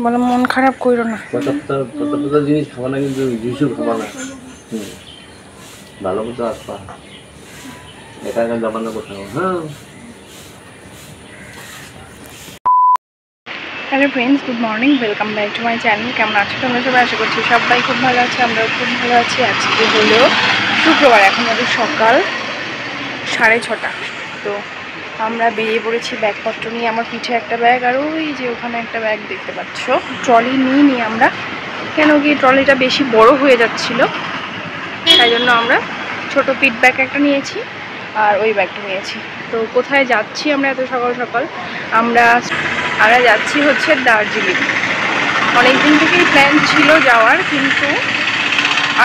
বলে মন খারাপ করো না। কত জিনিস খাবা না, কিন্তু জুসও খাবা না। ভালো মতো আসবা, একা একা যাবা না কোথাও। হ্যাঁ। Hello friends, good morning, welcome back to my channel. কেমন আছো তোমরা সবাই? আশা করছি সবাই খুব ভালো আছে, আমরাও খুব ভালো আছি। আজকে হলো শুক্রবার, এখন আমাদের সকাল 6:30। তো আমরা বেরিয়ে পড়েছি ব্যাগপত্র নিয়ে। আমার পিঠে একটা ব্যাগ আর ওই যে ওখানে একটা ব্যাগ দেখতে পাচ্ছ। ট্রলি নিয়ে আমরা, কেন কি ট্রলিটা বেশি বড় হয়ে যাচ্ছিল, তাই জন্য আমরা ছোট পিট ব্যাগ একটা নিয়েছি আর ওই ব্যাগটা নিয়েছি। তো কোথায় যাচ্ছি আমরা এত সকাল সকাল? আমরা যাচ্ছি হচ্ছে দার্জিলিং। অনেক দিন থেকেই প্ল্যান ছিল যাওয়ার, কিন্তু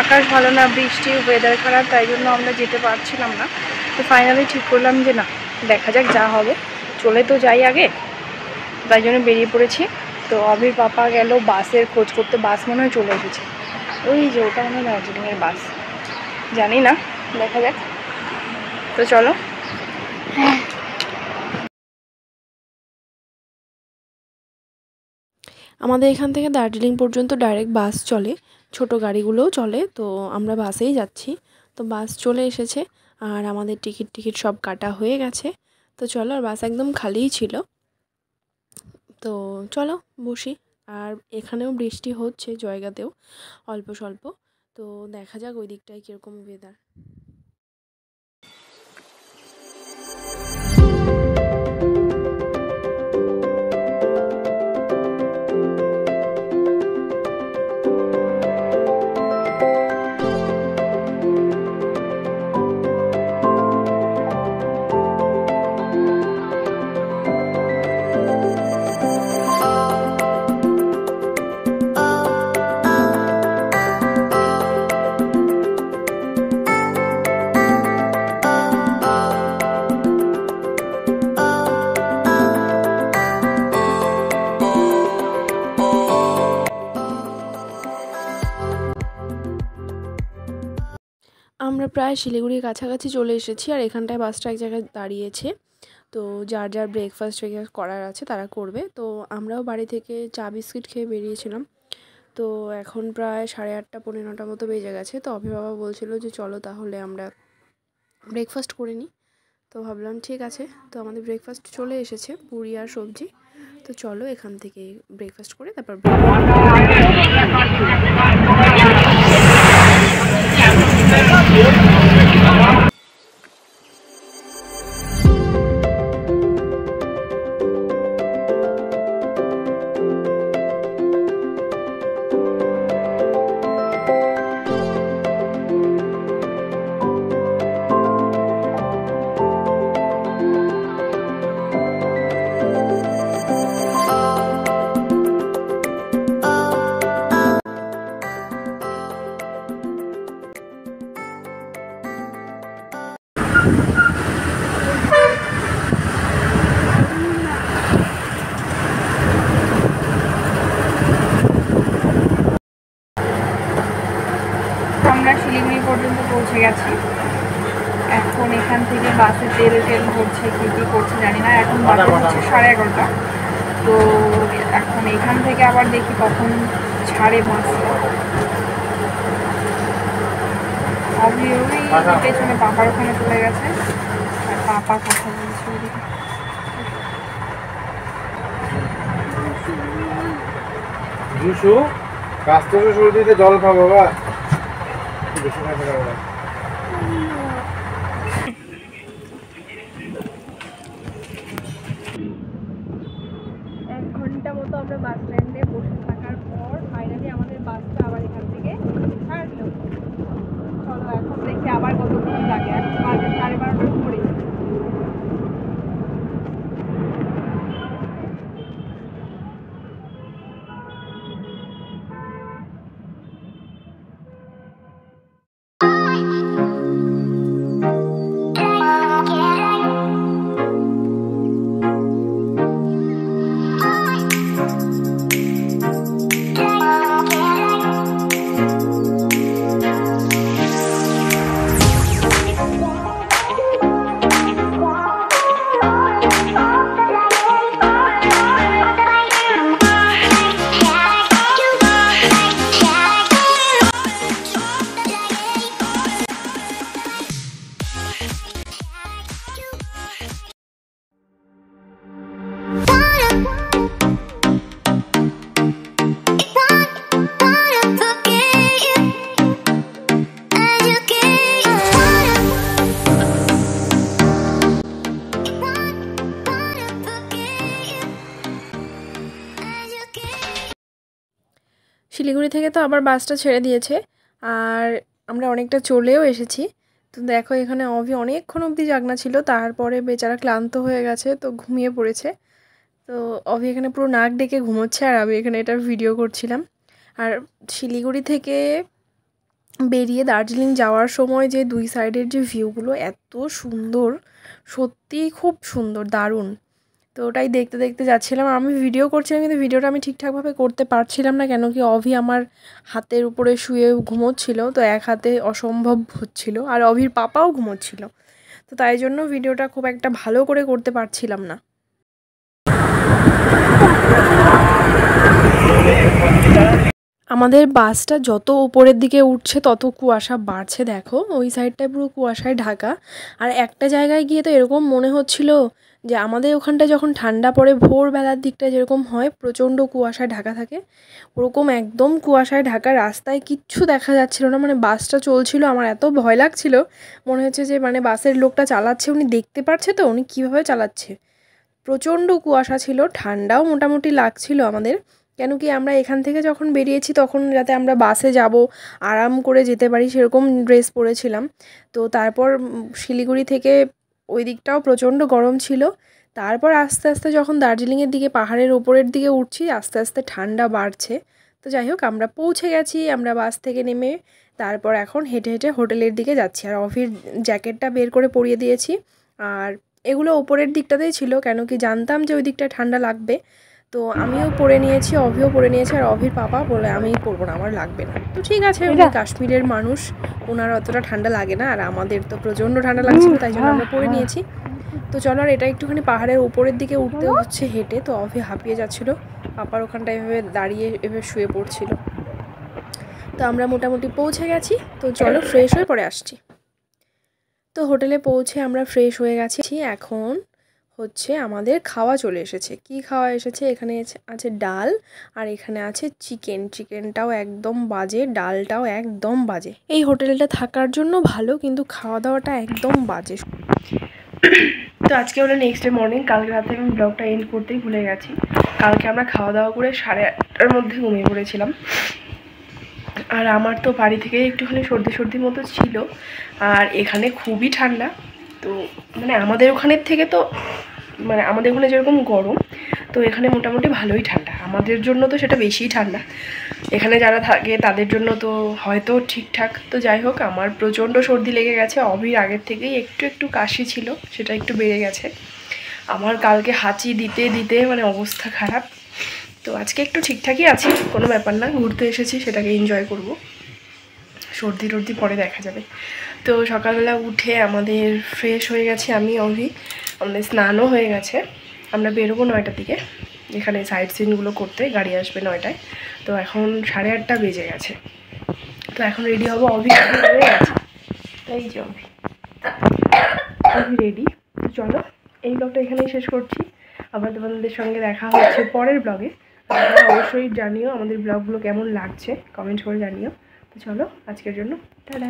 আকাশ ভালো না, বৃষ্টি, ওয়েদার খারাপ, তাই জন্য আমরা যেতে পারছিলাম না। তো ফাইনালি ঠিক করলাম যে না, দেখা যাক, যা হবে, চলে তো যাই আগে, তাই জন্য বেরিয়ে পড়েছি। তো অভির পাপা গেল বাসের খোঁজ করতে, বাস মনে হয় চলে এসেছে, ওই যে ওটা মনে হয় দার্জিলিংয়ের বাস, জানি না, দেখা যাক। তো চলো। আমাদের এখান থেকে দার্জিলিং পর্যন্ত ডাইরেক্ট বাস চলে, ছোট গাড়িগুলোও চলে, তো আমরা বাসেই যাচ্ছি। তো বাস চলে এসেছে আর আমাদের টিকিট সব কাটা হয়ে গেছে। তো চলো, আর বাস একদম খালিই ছিল। তো চলো বসি। আর এখানেও বৃষ্টি হচ্ছে, জায়গাতেও অল্প স্বল্প। তো দেখা যাক ওই দিকটায় কীরকম ওয়েদার। আমরা প্রায় শিলিগুড়ির কাছাকাছি চলে এসেছি, আর এখানটায় বাসটা এক জায়গায় দাঁড়িয়েছে। তো যার যার ব্রেকফাস্ট করার আছে তারা করবে। তো আমরাও বাড়ি থেকে চা বিস্কিট খেয়ে বেরিয়েছিলাম। তো এখন প্রায় 8:30 পৌনে 9 মতো বেজে গেছে। তো বাবা বলছিল যে চলো তাহলে আমরা ব্রেকফাস্ট করে নিই। তো ভাবলাম ঠিক আছে। তো আমাদের ব্রেকফাস্ট চলে এসেছে, পুরি আর সবজি। তো চলো এখান থেকে ব্রেকফাস্ট করে তারপর আমরা শিলিগুড়ি পর্যন্ত পৌঁছে গেছি। এখন এখান থেকে বাসে তেল ভরছে, কী কী করছে জানি না। এখন বাজে হচ্ছে 11:30। তো এখন এখান থেকে আবার দেখি কখন ছাড়ে বাসটা। ওই পেছনে পাপার ওখানে চলে গেছে, আর পাপা কথা বলছে ওদিকে। জুসু কাছ থেকে শুরু দিতে জল খাবো বাবা, বেশি খাবে না বাবা। 1 ঘন্টা মতো আমরা বাস স্ট্যান্ডে বসে থাকার পর ফাইনালি আমাদের বাসটা আবার এখান থেকে ছাড়লো। চলো এখন দেখি আবার কতক্ষণ লাগে। এখন বাজে 12:30 করে। শিলিগুড়ি থেকে তো আবার বাসটা ছেড়ে দিয়েছে আর আমরা অনেকটা চলেও এসেছি। তো দেখো এখানে অভি অনেকক্ষণ অবধি জাগনা ছিল, তারপরে বেচারা ক্লান্ত হয়ে গেছে তো ঘুমিয়ে পড়েছে। তো অভি এখানে পুরো নাক ডেকে ঘুমোচ্ছে আর আমি এখানে এটা ভিডিও করছিলাম। আর শিলিগুড়ি থেকে বেরিয়ে দার্জিলিং যাওয়ার সময় যে দুই সাইডের যে ভিউগুলো এত সুন্দর, সত্যিই খুব সুন্দর, দারুণ। তো ওটাই দেখতে দেখতে যাচ্ছিলাম। আমি ভিডিও করছিলাম কিন্তু ভিডিওটা আমি ঠিকঠাকভাবে করতে পারছিলাম না, কেন কি অভি আমার হাতের উপরে শুয়ে ঘুমোচ্ছিল, তো এক হাতে অসম্ভব হচ্ছিল আর অভির পাপাও ঘুমোচ্ছিল, তো তাই জন্য ভিডিওটা খুব একটা ভালো করে করতে পারছিলাম না। আমাদের বাসটা যত উপরের দিকে উঠছে তত কুয়াশা বাড়ছে। দেখো ওই সাইডটায় পুরো কুয়াশায় ঢাকা। আর একটা জায়গায় গিয়ে তো এরকম মনে হচ্ছিল যে আমাদের ওখানটায় যখন ঠান্ডা পড়ে ভোরবেলার দিকটা যেরকম হয় প্রচণ্ড কুয়াশায় ঢাকা থাকে, ওরকম একদম কুয়াশায় ঢাকা, রাস্তায় কিচ্ছু দেখা যাচ্ছিল না। মানে বাসটা চলছিল, আমার এত ভয় লাগছিল, মনে হচ্ছে যে মানে বাসের লোকটা চালাচ্ছে উনি দেখতে পারছে তো উনি কীভাবে চালাচ্ছে। প্রচণ্ড কুয়াশা ছিল, ঠান্ডাও মোটামুটি লাগছিল আমাদের, কেন কি আমরা এখান থেকে যখন বেরিয়েছি তখন যাতে আমরা বাসে যাব আরাম করে যেতে পারি সেরকম ড্রেস পরেছিলাম। তো তারপর শিলিগুড়ি থেকে ওই দিকটাও প্রচণ্ড গরম ছিল। তারপর আস্তে আস্তে যখন দার্জিলিংয়ের দিকে পাহাড়ের ওপরের দিকে উঠছি আস্তে আস্তে ঠান্ডা বাড়ছে। তো যাই হোক আমরা পৌঁছে গেছি, আমরা বাস থেকে নেমে তারপর এখন হেঁটে হেঁটে হোটেলের দিকে যাচ্ছি। আর অফির জ্যাকেটটা বের করে পরিয়ে দিয়েছি, আর এগুলো ওপরের দিকটাতেই ছিল কেন কি জানতাম যে ওই দিকটায় ঠান্ডা লাগবে, তো আমিও পরে নিয়েছি, অভিও পরে নিয়েছে। আর অভির পাপা বলে আমি পরবো না, আমার লাগবে না। তো ঠিক আছে, উনি কাশ্মীরের মানুষ, ওনার অতটা ঠান্ডা লাগে না, আর আমাদের তো প্রচণ্ড ঠান্ডা লাগছিল তাই জন্য আমরা পরে নিয়েছি। তো চলো, আর এটা একটুখানি পাহাড়ের উপরের দিকে উঠতে হচ্ছে হেঁটে, তো অভি হাঁপিয়ে যাচ্ছিলো, পাপার ওখানটা এভাবে দাঁড়িয়ে এভাবে শুয়ে পড়ছিল। তো আমরা মোটামুটি পৌঁছে গেছি, তো চলো ফ্রেশ হয়ে পরে আসছি। তো হোটেলে পৌঁছে আমরা ফ্রেশ হয়ে গেছি, এখন হচ্ছে আমাদের খাওয়া চলে এসেছে। কি খাওয়া এসেছে, এখানে আছে ডাল আর এখানে আছে চিকেন। চিকেনটাও একদম বাজে, ডালটাও একদম বাজে। এই হোটেলটা থাকার জন্য ভালো, কিন্তু খাওয়া দাওয়াটা একদম বাজে। তো আজকে হলো নেক্সট ডে মর্নিং, কালকে রাতে আমি ব্লগটা এন্ড করতেই ভুলে গেছি। কালকে আমরা খাওয়া দাওয়া করে 8:30টার মধ্যে ঘুমিয়ে পড়েছিলাম। আর আমার তো বাড়ি থেকে একটুখানি সর্দি মতো ছিল, আর এখানে খুবই ঠান্ডা। তো মানে আমাদের ওখানের থেকে তো মানে আমাদের ওখানে যেরকম গরম, তো এখানে মোটামুটি ভালোই ঠান্ডা। আমাদের জন্য তো সেটা বেশিই ঠান্ডা, এখানে যারা থাকে তাদের জন্য তো হয়তো ঠিকঠাক। তো যাই হোক, আমার প্রচণ্ড সর্দি লেগে গেছে। অভির আগের থেকেই একটু কাশি ছিল, সেটা একটু বেড়ে গেছে। আমার কালকে হাঁচি দিতে দিতে মানে অবস্থা খারাপ। তো আজকে একটু ঠিকঠাকই আছি, কোনো ব্যাপার না, ঘুরতে এসেছি সেটাকে এনজয় করব, সর্দি টর্দি পরে দেখা যাবে। তো সকালবেলা উঠে আমাদের ফ্রেশ হয়ে গেছি, আমি অভি, আমাদের স্নানও হয়ে গেছে। আমরা বেরোবো 9টার দিকে, এখানে সাইড সিনগুলো করতে, গাড়ি আসবে 9টায়। তো এখন 8:30 বেজে গেছে, তো এখন রেডি হবো। অভি হয়ে গেছে, এই যে অভি রেডি। তো চলো, এই ব্লগটা এখানেই শেষ করছি। আবার তোমাদের সঙ্গে দেখা হচ্ছে পরের ব্লগে। তোমরা অবশ্যই জানিও আমাদের ব্লগগুলো কেমন লাগছে, কমেন্ট করে জানিও। তো চলো, আজকের জন্য টাটা।